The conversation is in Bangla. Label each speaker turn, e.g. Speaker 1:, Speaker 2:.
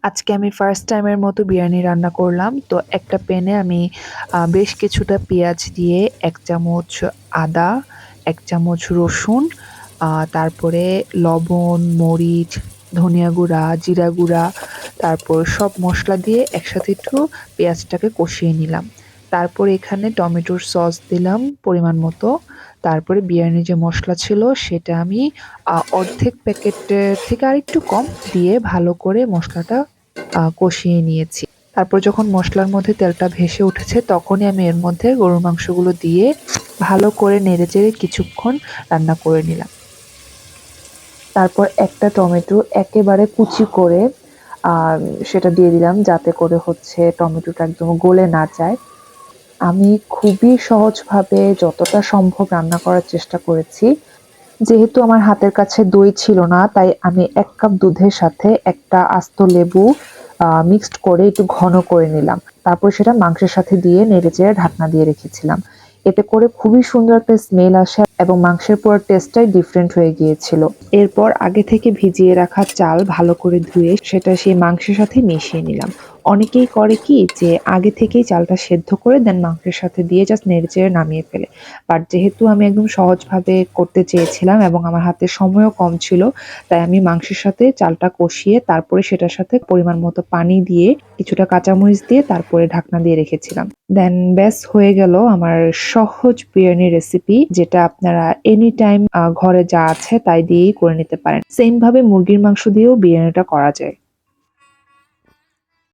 Speaker 1: আজকে আমি ফার্স্ট টাইমের মতো বিরিয়ানি রান্না করলাম। তো একটা প্যানে আমি বেশ কিছুটা পেঁয়াজ দিয়ে ১ চামচ আদা, ১ চামচ রসুন, তারপরে লবণ, মরিচ, ধনিয়া গুঁড়া, জিরা গুঁড়া, তারপর সব মসলা দিয়ে একসাথে একটু পেঁয়াজটাকে কষিয়ে নিলাম। তারপর এখানে টমেটোর সস দিলাম পরিমাণ মতো। তারপরে বিরিয়ানির যে মসলা ছিল সেটা আমি অর্ধেক প্যাকেটের থেকে আরেকটু কম দিয়ে ভালো করে মসলাটা কষিয়ে নিয়েছি। তারপর যখন মসলার মধ্যে তেলটা ভেসে উঠেছে তখনই আমি এর মধ্যে গরুর মাংসগুলো দিয়ে ভালো করে নেড়েচেড়ে কিছুক্ষণ রান্না করে নিলাম। তারপর একটা টমেটো একেবারে কুচি করে আ সেটা দিয়ে দিলাম যাতে করে হচ্ছে টমেটোটা একদম গলে না যায়। আমি খুবই সহজভাবে যতটা সম্ভব রান্না করার চেষ্টা করেছি। যেহেতু আমার হাতের কাছে দই ছিল না, তাই আমি ১ কাপ দুধের সাথে একটা আস্ত লেবু মিক্সড করে একটু ঘন করে নিলাম। তারপর সেটা মাংসের সাথে দিয়ে নেড়েচেড়ে ঢাকনা দিয়ে রেখেছিলাম। এতে করে খুবই সুন্দর একটা স্মেল আসে এবং মাংসের পুরো টেস্টটাই ডিফারেন্ট হয়ে গিয়েছিল। এরপর আগে থেকে ভিজিয়ে রাখা চাল ভালো করে ধুয়ে সেটা সেই মাংসের সাথে মিশিয়ে নিলাম। অনেকেই করে কি যে আগে থেকেই চালটা সেদ্ধ করে দেন মাংসের সাথে দিয়ে জাস্ট নেড়েচেড়ে নামিয়ে ফেলে। বাট যেহেতু আমি একদম সহজভাবে করতে চেয়েছিলাম এবং আমার হাতে সময়ও কম ছিল, তাই আমি মাংসের সাথে চালটা কষিয়ে তারপরে সেটার সাথে পরিমাণ মতো পানি দিয়ে কিছুটা কাঁচামরিচ দিয়ে তারপরে ঢাকনা দিয়ে রেখেছিলাম। দেন ব্যাস হয়ে গেল আমার সহজ বিরিয়ানি রেসিপি, যেটা আপনারা এনি টাইম ঘরে যা আছে তাই দিয়েই করে নিতে পারেন। সেম ভাবে মুরগির মাংস দিয়েও বিরিয়ানিটা করা যায়।